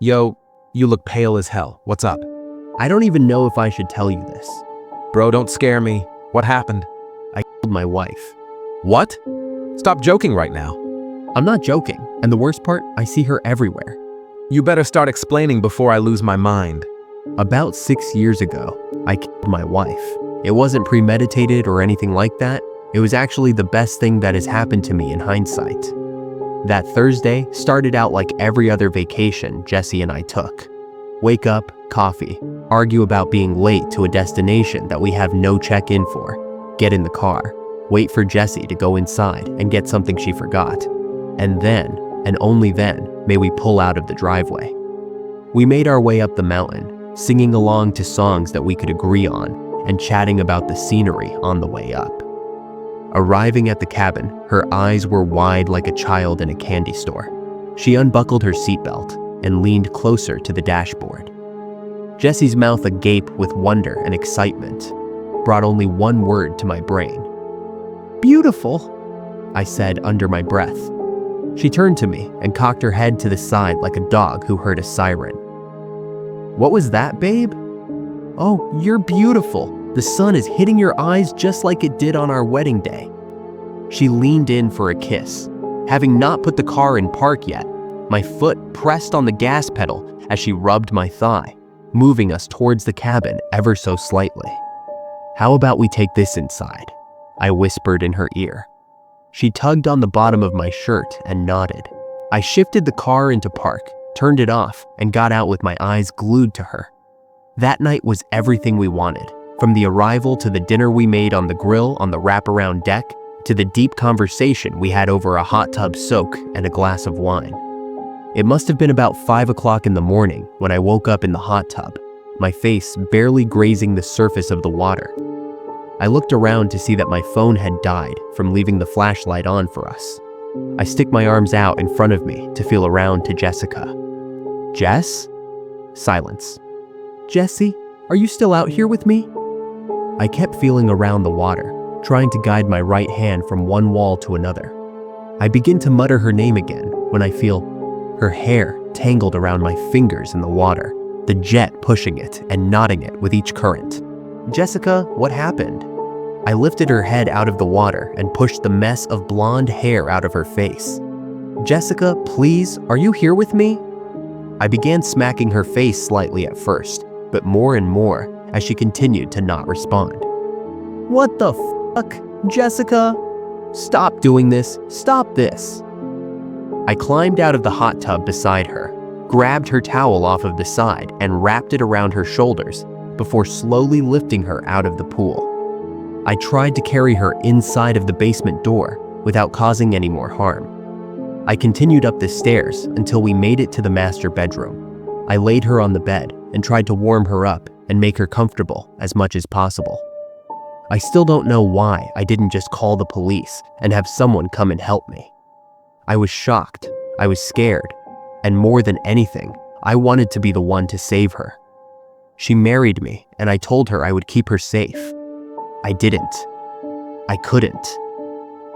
Yo, you look pale as hell. What's up? I don't even know if I should tell you this. Bro, don't scare me. What happened? I killed my wife. What? Stop joking right now. I'm not joking, and the worst part, I see her everywhere. You better start explaining before I lose my mind. About 6 years ago, I killed my wife. It wasn't premeditated or anything like that. It was actually the best thing that has happened to me in hindsight. That Thursday started out like every other vacation Jesse and I took. Wake up, coffee, argue about being late to a destination that we have no check-in for, get in the car, wait for Jesse to go inside and get something she forgot. And then, and only then, may we pull out of the driveway. We made our way up the mountain, singing along to songs that we could agree on and chatting about the scenery on the way up. Arriving at the cabin, her eyes were wide like a child in a candy store. She unbuckled her seatbelt and leaned closer to the dashboard. Jesse's mouth agape with wonder and excitement brought only one word to my brain. "Beautiful," I said under my breath. She turned to me and cocked her head to the side like a dog who heard a siren. "What was that, babe?" "Oh, you're beautiful. The sun is hitting your eyes just like it did on our wedding day." She leaned in for a kiss. Having not put the car in park yet, my foot pressed on the gas pedal as she rubbed my thigh, moving us towards the cabin ever so slightly. "How about we take this inside?" I whispered in her ear. She tugged on the bottom of my shirt and nodded. I shifted the car into park, turned it off, and got out with my eyes glued to her. That night was everything we wanted, from the arrival to the dinner we made on the grill on the wraparound deck, to the deep conversation we had over a hot tub soak and a glass of wine. It must have been about 5 o'clock in the morning when I woke up in the hot tub, my face barely grazing the surface of the water. I looked around to see that my phone had died from leaving the flashlight on for us. I stick my arms out in front of me to feel around to Jessica. "Jess?" Silence. "Jesse, are you still out here with me?" I kept feeling around the water, trying to guide my right hand from one wall to another. I begin to mutter her name again when I feel her hair tangled around my fingers in the water, the jet pushing it and knotting it with each current. "Jessica, what happened?" I lifted her head out of the water and pushed the mess of blonde hair out of her face. "Jessica, please, are you here with me?" I began smacking her face slightly at first, but more and more as she continued to not respond. "What the fuck, Jessica? Stop doing this, stop this." I climbed out of the hot tub beside her, grabbed her towel off of the side and wrapped it around her shoulders before slowly lifting her out of the pool. I tried to carry her inside of the basement door without causing any more harm. I continued up the stairs until we made it to the master bedroom. I laid her on the bed and tried to warm her up and make her comfortable as much as possible. I still don't know why I didn't just call the police and have someone come and help me. I was shocked, I was scared, and more than anything, I wanted to be the one to save her. She married me, and I told her I would keep her safe. I didn't. I couldn't.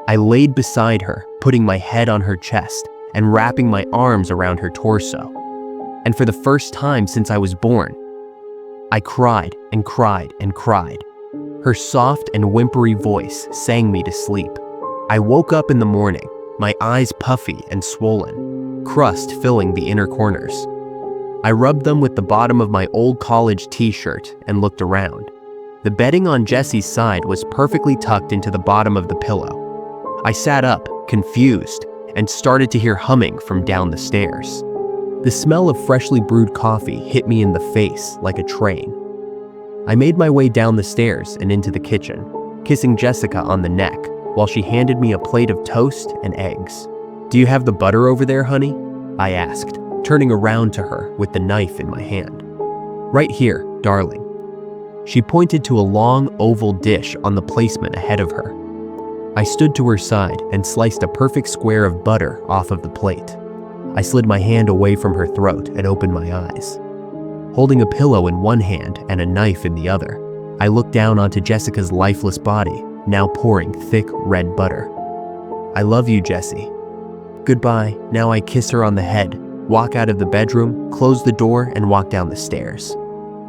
I laid beside her, putting my head on her chest and wrapping my arms around her torso. And for the first time since I was born, I cried and cried and cried. Her soft and whimpery voice sang me to sleep. I woke up in the morning, my eyes puffy and swollen, crust filling the inner corners. I rubbed them with the bottom of my old college t-shirt and looked around. The bedding on Jesse's side was perfectly tucked into the bottom of the pillow. I sat up, confused, and started to hear humming from down the stairs. The smell of freshly brewed coffee hit me in the face like a train. I made my way down the stairs and into the kitchen, kissing Jessica on the neck while she handed me a plate of toast and eggs. "Do you have the butter over there, honey?" I asked, turning around to her with the knife in my hand. "Right here, darling." She pointed to a long oval dish on the placement ahead of her. I stood to her side and sliced a perfect square of butter off of the plate. I slid my hand away from her throat and opened my eyes. Holding a pillow in one hand and a knife in the other, I looked down onto Jessica's lifeless body, now pouring thick red butter. "I love you, Jesse." "Goodbye." Now I kiss her on the head, walk out of the bedroom, close the door, and walk down the stairs.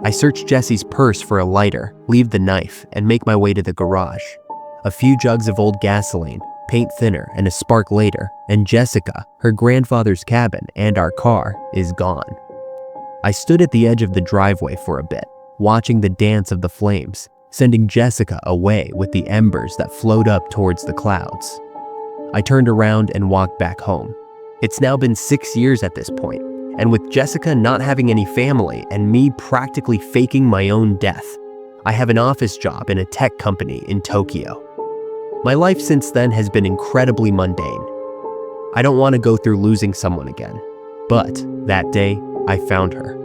I search Jesse's purse for a lighter, leave the knife, and make my way to the garage. A few jugs of old gasoline, paint thinner, and a spark later, and Jessica, her grandfather's cabin, and our car is gone. I stood at the edge of the driveway for a bit, watching the dance of the flames, sending Jessica away with the embers that flowed up towards the clouds. I turned around and walked back home. It's now been 6 years at this point, and with Jessica not having any family and me practically faking my own death, I have an office job in a tech company in Tokyo. My life since then has been incredibly mundane. I don't want to go through losing someone again, but that day, I found her.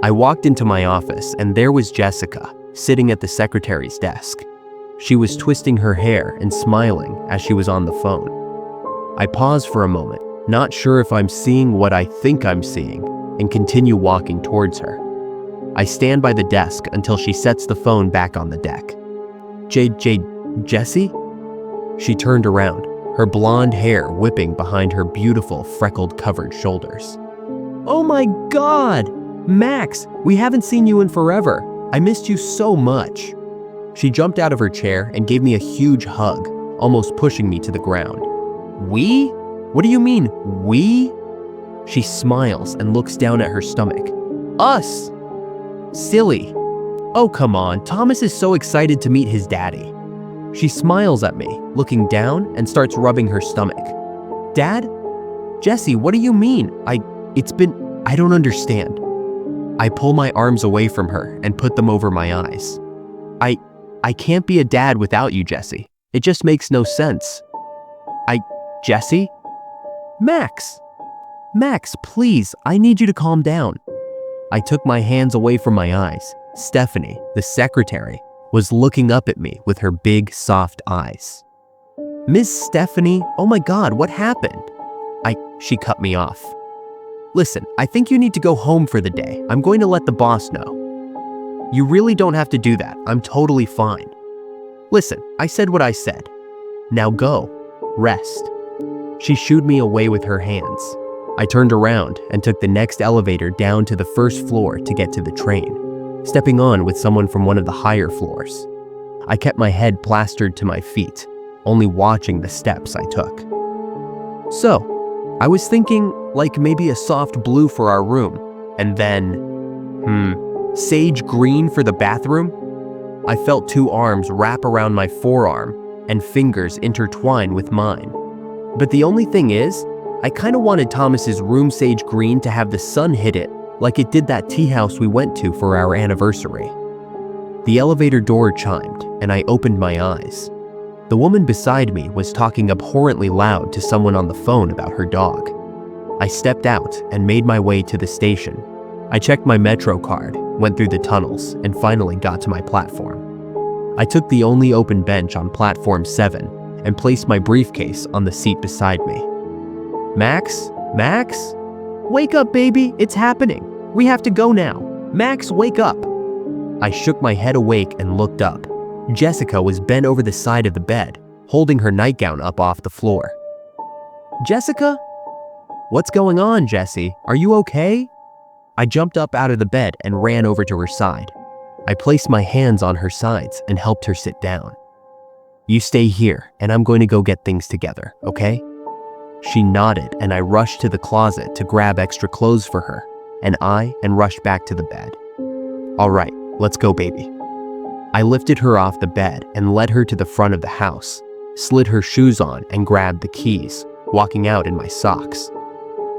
I walked into my office and there was Jessica, sitting at the secretary's desk. She was twisting her hair and smiling as she was on the phone. I pause for a moment, not sure if I'm seeing what I think I'm seeing, and continue walking towards her. I stand by the desk until she sets the phone back on the deck. Jessie? She turned around, her blonde hair whipping behind her beautiful freckled covered shoulders. Oh my God! Max, we haven't seen you in forever. I missed you so much. She jumped out of her chair and gave me a huge hug, almost pushing me to the ground. We? What do you mean, we? She smiles and looks down at her stomach. Us! Silly. Oh, come on, Thomas is so excited to meet his daddy. She smiles at me, looking down and starts rubbing her stomach. Dad? Jessie, what do you mean? I don't understand. I pull my arms away from her and put them over my eyes. I can't be a dad without you, Jessie. It just makes no sense. Jessie? Max, please, I need you to calm down. I took my hands away from my eyes. Stephanie, the secretary, was looking up at me with her big, soft eyes. Miss Stephanie, oh my God, what happened? She cut me off. Listen, I think you need to go home for the day. I'm going to let the boss know. You really don't have to do that. I'm totally fine. Listen, I said what I said. Now go. Rest. She shooed me away with her hands. I turned around and took the next elevator down to the first floor to get to the train, stepping on with someone from one of the higher floors. I kept my head plastered to my feet, only watching the steps I took. So, I was thinking like maybe a soft blue for our room, and then, sage green for the bathroom? I felt two arms wrap around my forearm and fingers intertwine with mine. But the only thing is, I kind of wanted Thomas's room sage green to have the sun hit it like it did that tea house we went to for our anniversary. The elevator door chimed and I opened my eyes. The woman beside me was talking abhorrently loud to someone on the phone about her dog. I stepped out and made my way to the station. I checked my Metro card, went through the tunnels, and finally got to my platform. I took the only open bench on platform 7 and placed my briefcase on the seat beside me. Max? Wake up, baby, it's happening. We have to go now. Max, wake up. I shook my head awake and looked up. Jessica was bent over the side of the bed, holding her nightgown up off the floor. Jessica? What's going on, Jessie? Are you okay? I jumped up out of the bed and ran over to her side. I placed my hands on her sides and helped her sit down. You stay here, and I'm going to go get things together, okay? She nodded, and I rushed to the closet to grab extra clothes for her, and rushed back to the bed. All right, let's go, baby. I lifted her off the bed and led her to the front of the house, slid her shoes on and grabbed the keys, walking out in my socks.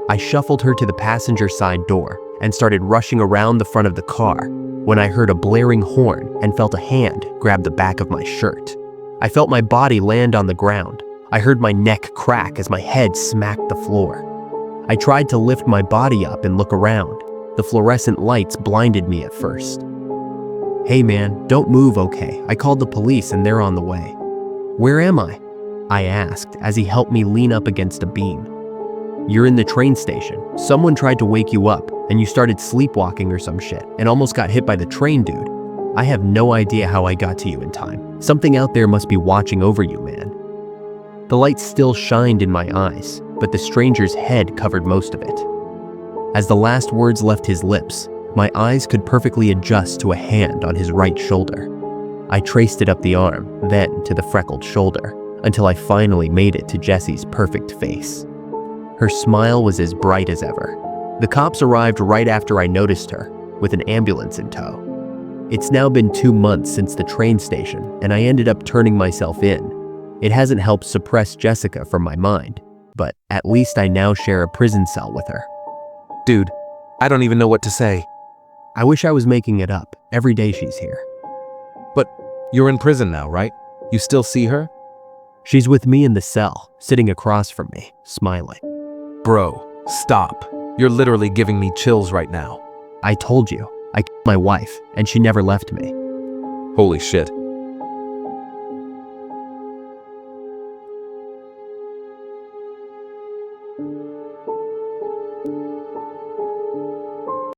I shuffled her to the passenger side door and started rushing around the front of the car when I heard a blaring horn and felt a hand grab the back of my shirt. I felt my body land on the ground. I heard my neck crack as my head smacked the floor. I tried to lift my body up and look around. The fluorescent lights blinded me at first. Hey man, don't move, okay? I called the police and they're on the way. Where am I? I asked as he helped me lean up against a beam. You're in the train station. Someone tried to wake you up and you started sleepwalking or some shit and almost got hit by the train, dude. I have no idea how I got to you in time. Something out there must be watching over you, man. The light still shined in my eyes, but the stranger's head covered most of it. As the last words left his lips, my eyes could perfectly adjust to a hand on his right shoulder. I traced it up the arm, then to the freckled shoulder, until I finally made it to Jessie's perfect face. Her smile was as bright as ever. The cops arrived right after I noticed her, with an ambulance in tow. It's now been 2 months since the train station, and I ended up turning myself in. It hasn't helped suppress Jessica from my mind, but at least I now share a prison cell with her. Dude, I don't even know what to say. I wish I was making it up. Every day she's here. But you're in prison now, right? You still see her? She's with me in the cell, sitting across from me, smiling. Bro, stop. You're literally giving me chills right now. I told you, I killed my wife, and she never left me. Holy shit.